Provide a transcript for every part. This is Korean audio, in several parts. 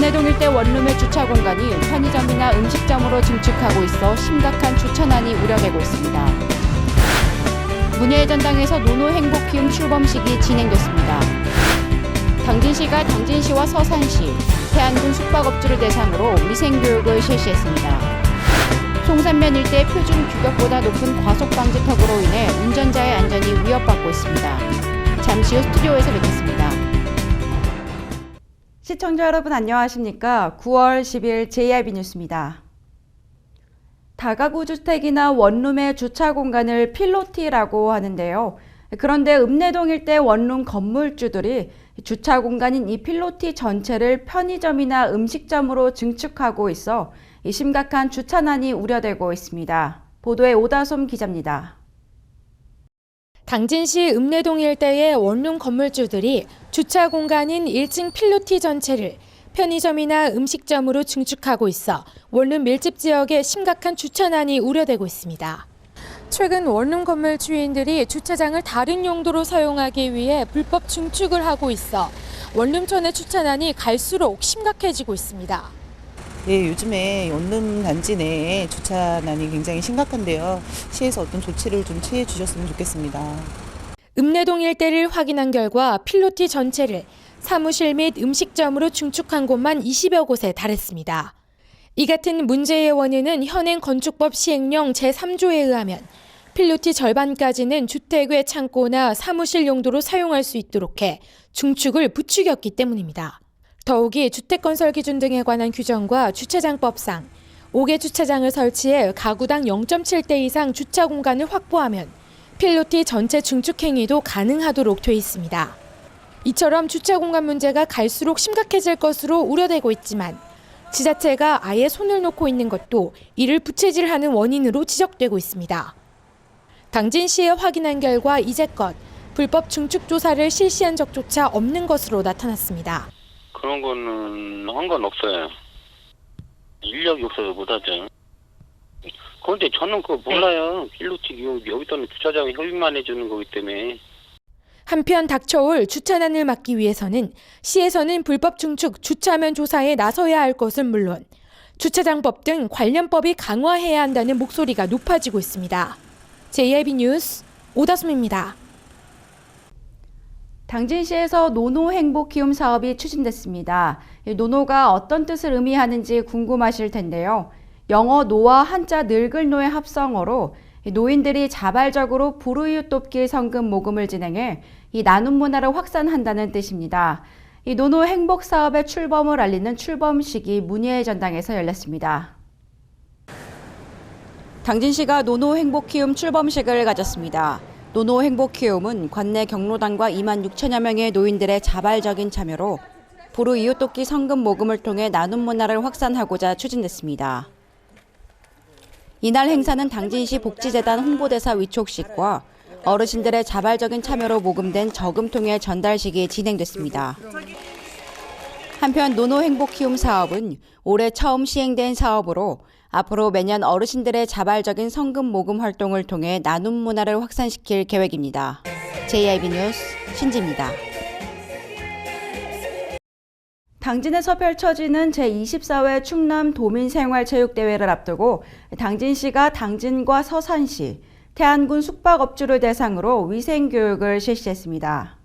읍내동 일대 원룸의 주차 공간이 편의점이나 음식점으로 증축하고 있어 심각한 주차난이 우려되고 있습니다. 문예의 전당에서 노노 행복 키움 출범식이 진행됐습니다. 당진시가 당진시와 서산시, 태안군 숙박업주를 대상으로 위생교육을 실시했습니다. 송산면 일대 표준 규격보다 높은 과속방지턱으로 인해 운전자의 안전이 위협받고 있습니다. 잠시 후 스튜디오에서 뵙겠습니다. 시청자 여러분 안녕하십니까? 9월 10일 JIB 뉴스입니다. 다가구 주택이나 원룸의 주차 공간을 필로티라고 하는데요. 그런데 읍내동 일대 원룸 건물주들이 주차 공간인 이 필로티 전체를 편의점이나 음식점으로 증축하고 있어 심각한 주차난이 우려되고 있습니다. 보도에 오다솜 기자입니다. 당진시 읍내동 일대의 원룸 건물주들이 주차 공간인 1층 필로티 전체를 편의점이나 음식점으로 증축하고 있어 원룸 밀집 지역에 심각한 주차난이 우려되고 있습니다. 최근 원룸 건물 주인들이 주차장을 다른 용도로 사용하기 위해 불법 증축을 하고 있어 원룸촌의 주차난이 갈수록 심각해지고 있습니다. 네, 요즘에 원룸 단지 내에 주차난이 굉장히 심각한데요. 시에서 어떤 조치를 좀 취해 주셨으면 좋겠습니다. 읍내동 일대를 확인한 결과 필로티 전체를 사무실 및 음식점으로 증축한 곳만 20여 곳에 달했습니다. 이 같은 문제의 원인은 현행 건축법 시행령 제3조에 의하면 필로티 절반까지는 주택 외 창고나 사무실 용도로 사용할 수 있도록 해 증축을 부추겼기 때문입니다. 더욱이 주택건설 기준 등에 관한 규정과 주차장법상 5개 주차장을 설치해 가구당 0.7대 이상 주차 공간을 확보하면 필로티 전체 증축 행위도 가능하도록 돼 있습니다. 이처럼 주차 공간 문제가 갈수록 심각해질 것으로 우려되고 있지만 지자체가 아예 손을 놓고 있는 것도 이를 부채질하는 원인으로 지적되고 있습니다. 당진시에 확인한 결과 이제껏 불법 증축 조사를 실시한 적조차 없는 것으로 나타났습니다. 그런 거는 한 건 없어요. 인력이 없어서 못하죠. 그런데 저는 그거 몰라요. 필로티 여기서는 주차장 협의만 해주는 거기 때문에. 한편 닥쳐올 주차난을 막기 위해서는 시에서는 불법 증축 주차면 조사에 나서야 할 것은 물론 주차장법 등 관련법이 강화해야 한다는 목소리가 높아지고 있습니다. JIB 뉴스 오다솜입니다. 당진시에서 노노 행복 키움 사업이 추진됐습니다. 노노가 어떤 뜻을 의미하는지 궁금하실 텐데요. 영어 노와 한자 늙을 노의 합성어로 노인들이 자발적으로 불우이웃 돕기 성금 모금을 진행해 이 나눔 문화를 확산한다는 뜻입니다. 이 노노 행복 사업의 출범을 알리는 출범식이 문예의 전당에서 열렸습니다. 당진시가 노노 행복 키움 출범식을 가졌습니다. 노노 행복 키움은 관내 경로당과 2만 6천여 명의 노인들의 자발적인 참여로 불우이웃 돕기 성금 모금을 통해 나눔 문화를 확산하고자 추진됐습니다. 이날 행사는 당진시 복지재단 홍보대사 위촉식과 어르신들의 자발적인 참여로 모금된 저금통의 전달식이 진행됐습니다. 한편 노노 행복 키움 사업은 올해 처음 시행된 사업으로 앞으로 매년 어르신들의 자발적인 성금 모금 활동을 통해 나눔 문화를 확산시킬 계획입니다. JIB 뉴스 신지입니다. 당진에서 펼쳐지는 제24회 충남 도민생활체육대회를 앞두고 당진시가 당진과 서산시, 태안군 숙박업주를 대상으로 위생교육을 실시했습니다.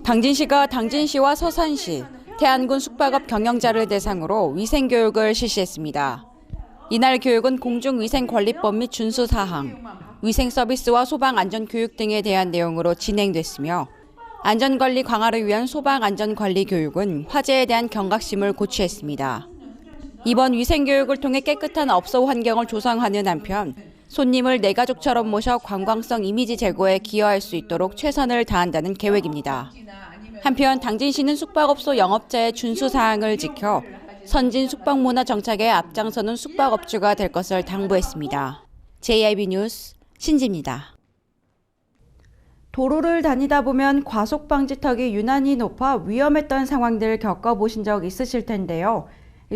당진시가 당진시와 서산시, 태안군 숙박업 경영자를 대상으로 위생교육을 실시했습니다. 이날 교육은 공중위생관리법 및 준수사항, 위생서비스와 소방안전교육 등에 대한 내용으로 진행됐으며 안전관리 강화를 위한 소방안전관리 교육은 화재에 대한 경각심을 고취했습니다. 이번 위생교육을 통해 깨끗한 업소 환경을 조성하는 한편 손님을 내 가족처럼 모셔 관광성 이미지 제고에 기여할 수 있도록 최선을 다한다는 계획입니다. 한편 당진시는 숙박업소 영업자의 준수사항을 지켜 선진 숙박문화 정착에 앞장서는 숙박업주가 될 것을 당부했습니다. JIB 뉴스 신지입니다. 도로를 다니다 보면 과속방지턱이 유난히 높아 위험했던 상황들 겪어보신 적 있으실 텐데요.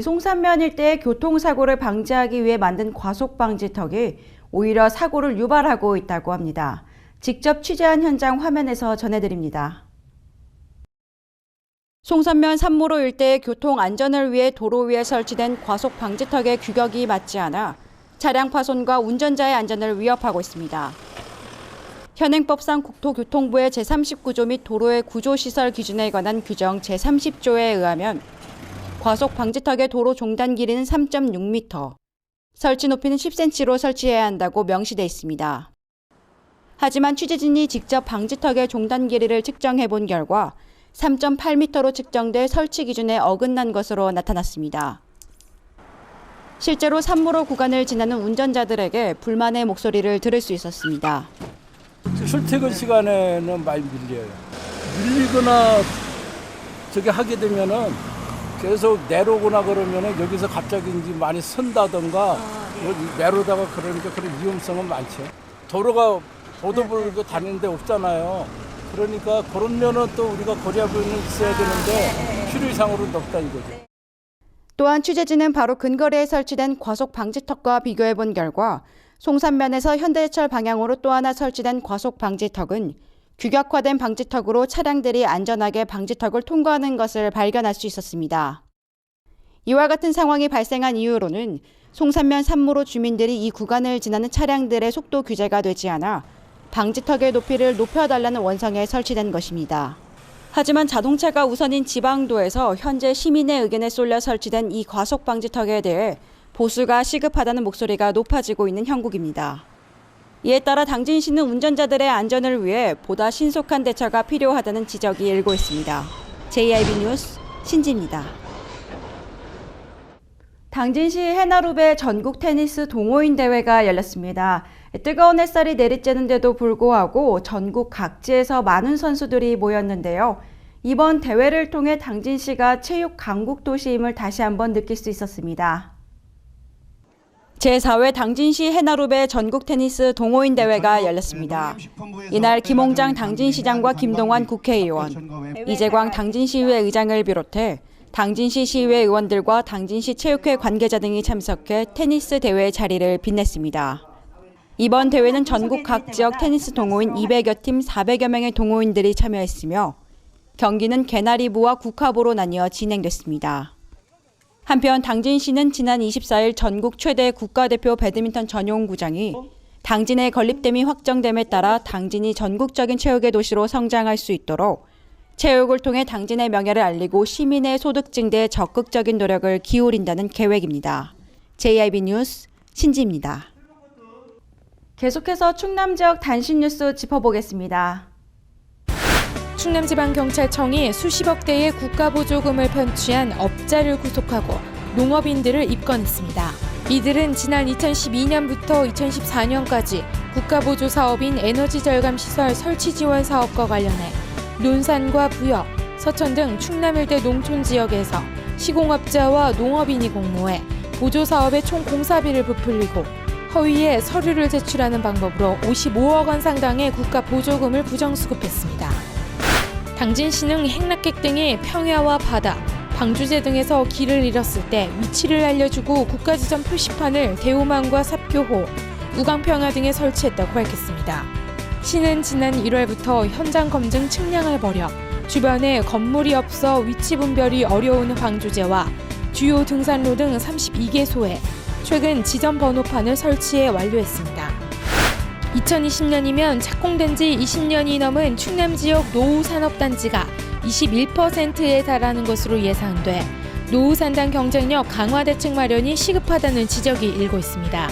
송산면 일대의 교통사고를 방지하기 위해 만든 과속방지턱이 오히려 사고를 유발하고 있다고 합니다. 직접 취재한 현장 화면에서 전해드립니다. 송산면 산무로 일대의 교통 안전을 위해 도로 위에 설치된 과속 방지턱의 규격이 맞지 않아 차량 파손과 운전자의 안전을 위협하고 있습니다. 현행법상 국토교통부의 제39조 및 도로의 구조시설 기준에 관한 규정 제30조에 의하면 과속 방지턱의 도로 종단 길이는 3.6m, 설치 높이는 10cm로 설치해야 한다고 명시돼 있습니다. 하지만 취재진이 직접 방지턱의 종단 길이를 측정해 본 결과 3.8m로 측정돼 설치 기준에 어긋난 것으로 나타났습니다. 실제로 산무로 구간을 지나는 운전자들에게 불만의 목소리를 들을 수 있었습니다. 출퇴근 시간에는 많이 밀려요. 밀리거나 저기 하게 되면은 계속 내려오거나 그러면은 여기서 갑자기 이제 많이 선다던가 내려오다가 그러니까 그런 위험성은 많죠. 도로가 보도불고 다니는 데 없잖아요. 그러니까 그런 면은 또 우리가 고려할 부분은 있어야 되는데 필요 이상으로 높다 이거죠. 또한 취재진은 바로 근거리에 설치된 과속 방지턱과 비교해 본 결과 송산면에서 현대제철 방향으로 또 하나 설치된 과속 방지턱은 규격화된 방지턱으로 차량들이 안전하게 방지턱을 통과하는 것을 발견할 수 있었습니다. 이와 같은 상황이 발생한 이유로는 송산면 산무로 주민들이 이 구간을 지나는 차량들의 속도 규제가 되지 않아 방지턱의 높이를 높여달라는 원성에 설치된 것입니다. 하지만 자동차가 우선인 지방도에서 현재 시민의 의견에 쏠려 설치된 이 과속 방지턱에 대해 보수가 시급하다는 목소리가 높아지고 있는 형국입니다. 이에 따라 당진시는 운전자들의 안전을 위해 보다 신속한 대처가 필요하다는 지적이 일고 있습니다. JIB 뉴스 신지입니다. 당진시 해나루베 전국 테니스 동호인 대회가 열렸습니다. 뜨거운 햇살이 내리쬐는데도 불구하고 전국 각지에서 많은 선수들이 모였는데요. 이번 대회를 통해 당진시가 체육 강국 도시임을 다시 한번 느낄 수 있었습니다. 제4회 당진시 해나루베 전국 테니스 동호인 대회가 열렸습니다. 이날 김홍장 당진시장과 김동완 국회의원, 이재광 당진시의회 의장을 비롯해 당진시 시의회 의원들과 당진시 체육회 관계자 등이 참석해 테니스 대회 자리를 빛냈습니다. 이번 대회는 전국 각 지역 테니스 동호인 200여 팀 400여 명의 동호인들이 참여했으며 경기는 개나리부와 국하부로 나뉘어 진행됐습니다. 한편 당진시는 지난 24일 전국 최대 국가대표 배드민턴 전용구장이 당진의 건립됨이 확정됨에 따라 당진이 전국적인 체육의 도시로 성장할 수 있도록 체육을 통해 당진의 명예를 알리고 시민의 소득 증대에 적극적인 노력을 기울인다는 계획입니다. JIB 뉴스 신지입니다. 계속해서 충남 지역 단신 뉴스 짚어보겠습니다. 충남지방경찰청이 수십억 대의 국가보조금을 편취한 업자를 구속하고 농업인들을 입건했습니다. 이들은 지난 2012년부터 2014년까지 국가보조 사업인 에너지절감시설 설치지원 사업과 관련해 논산과 부여, 서천 등 충남 일대 농촌 지역에서 시공업자와 농업인이 공모해 보조사업의 총 공사비를 부풀리고 허위에 서류를 제출하는 방법으로 55억 원 상당의 국가보조금을 부정수급했습니다. 당진시는 행락객 등이 평야와 바다, 방주제 등에서 길을 잃었을 때 위치를 알려주고 국가지점 표시판을 대우만과 삽교호, 우강평야 등에 설치했다고 밝혔습니다. 시는 지난 1월부터 현장 검증 측량을 벌여 주변에 건물이 없어 위치 분별이 어려운 방주제와 주요 등산로 등 32개소에 최근 지점 번호판을 설치해 완료했습니다. 2020년이면 착공된 지 20년이 넘은 충남 지역 노후산업단지가 21%에 달하는 것으로 예상돼 노후산단 경쟁력 강화 대책 마련이 시급하다는 지적이 일고 있습니다.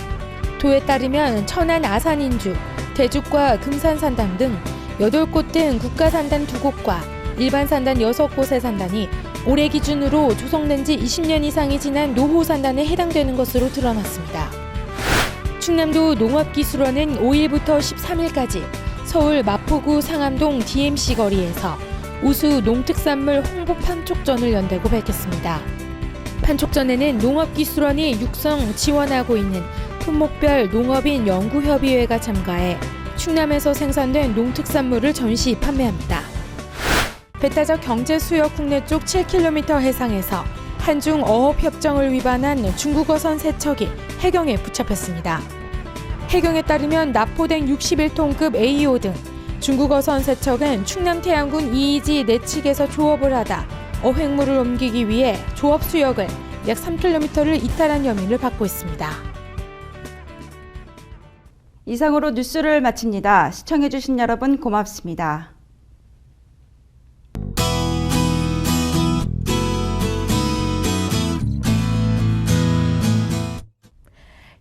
도에 따르면 천안 아산인주, 대죽과 금산산단 등 8곳 등 국가산단 2곳과 일반산단 6곳의 산단이 올해 기준으로 조성된 지 20년 이상이 지난 노후산단에 해당되는 것으로 드러났습니다. 충남도 농업기술원은 5일부터 13일까지 서울 마포구 상암동 DMC 거리에서 우수 농특산물 홍보 판촉전을 연다고 밝혔습니다. 판촉전에는 농업기술원이 육성 지원하고 있는 품목별 농업인 연구협의회가 참가해 충남에서 생산된 농특산물을 전시 판매합니다. 배타적 경제수역 국내 쪽 7km 해상에서 한중 어업협정을 위반한 중국어선 3척이 해경에 붙잡혔습니다. 해경에 따르면 납포된 61톤급 AO 등 중국어선 3척은 충남 태안군 이이지 내측에서 조업을 하다 어획물을 옮기기 위해 조업 수역을 약 3km를 이탈한 혐의를 받고 있습니다. 이상으로 뉴스를 마칩니다. 시청해주신 여러분 고맙습니다.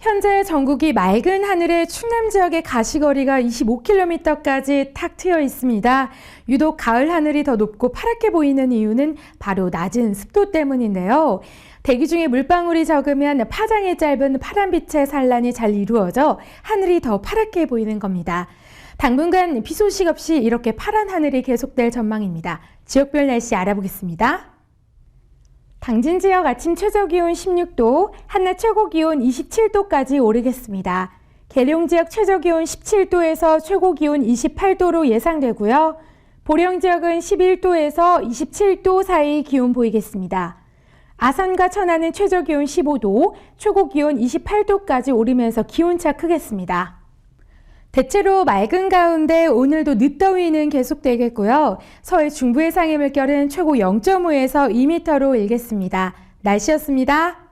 현재 전국이 맑은 하늘에 충남 지역의 가시거리가 25km까지 탁 트여 있습니다. 유독 가을 하늘이 더 높고 파랗게 보이는 이유는 바로 낮은 습도 때문인데요. 대기 중에 물방울이 적으면 파장이 짧은 파란빛의 산란이 잘 이루어져 하늘이 더 파랗게 보이는 겁니다. 당분간 비 소식 없이 이렇게 파란 하늘이 계속될 전망입니다. 지역별 날씨 알아보겠습니다. 당진 지역 아침 최저기온 16도, 한낮 최고기온 27도까지 오르겠습니다. 계룡 지역 최저기온 17도에서 최고기온 28도로 예상되고요. 보령 지역은 11도에서 27도 사이 기온 보이겠습니다. 아산과 천안은 최저기온 15도, 최고기온 28도까지 오르면서 기온차 크겠습니다. 대체로 맑은 가운데 오늘도 늦더위는 계속되겠고요. 서해 중부 해상의 물결은 최고 0.5에서 2m로 일겠습니다. 날씨였습니다.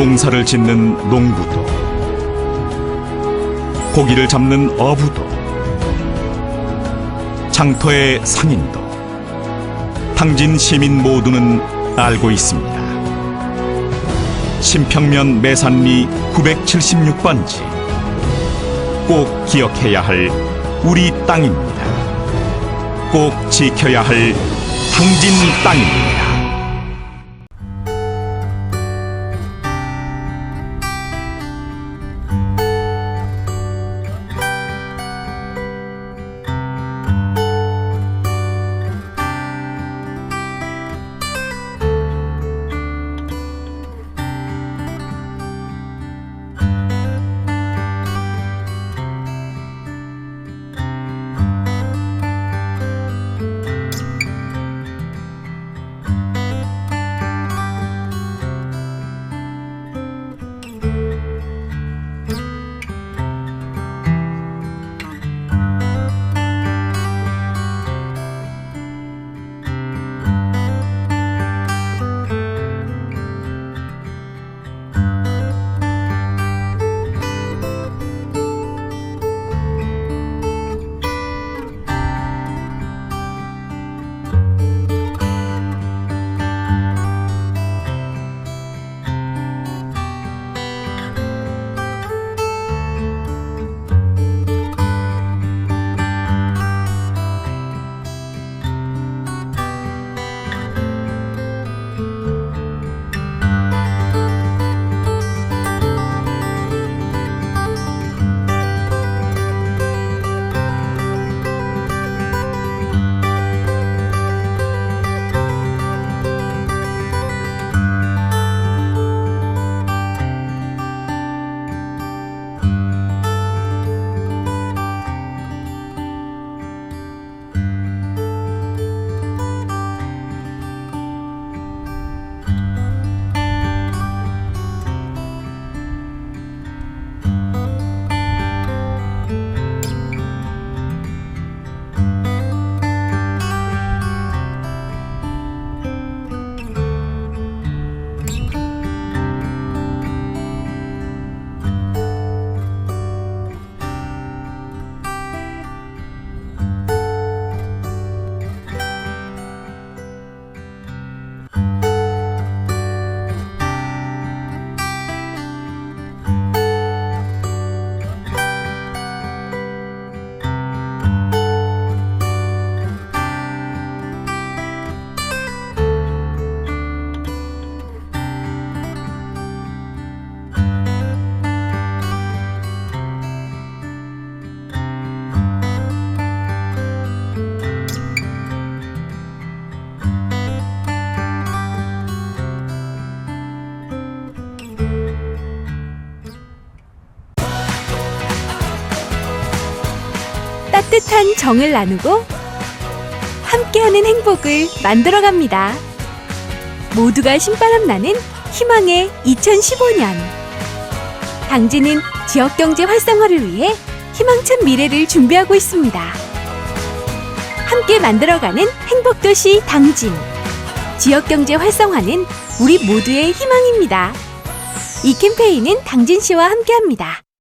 농사를 짓는 농부도, 고기를 잡는 어부도, 장터의 상인도, 당진 시민 모두는 알고 있습니다. 신평면 매산리 976번지, 꼭 기억해야 할 우리 땅입니다. 꼭 지켜야 할 당진 땅입니다. 따뜻한 정을 나누고 함께하는 행복을 만들어갑니다. 모두가 신바람 나는 희망의 2015년. 당진은 지역경제 활성화를 위해 희망찬 미래를 준비하고 있습니다. 함께 만들어가는 행복도시 당진. 지역경제 활성화는 우리 모두의 희망입니다. 이 캠페인은 당진시와 함께합니다.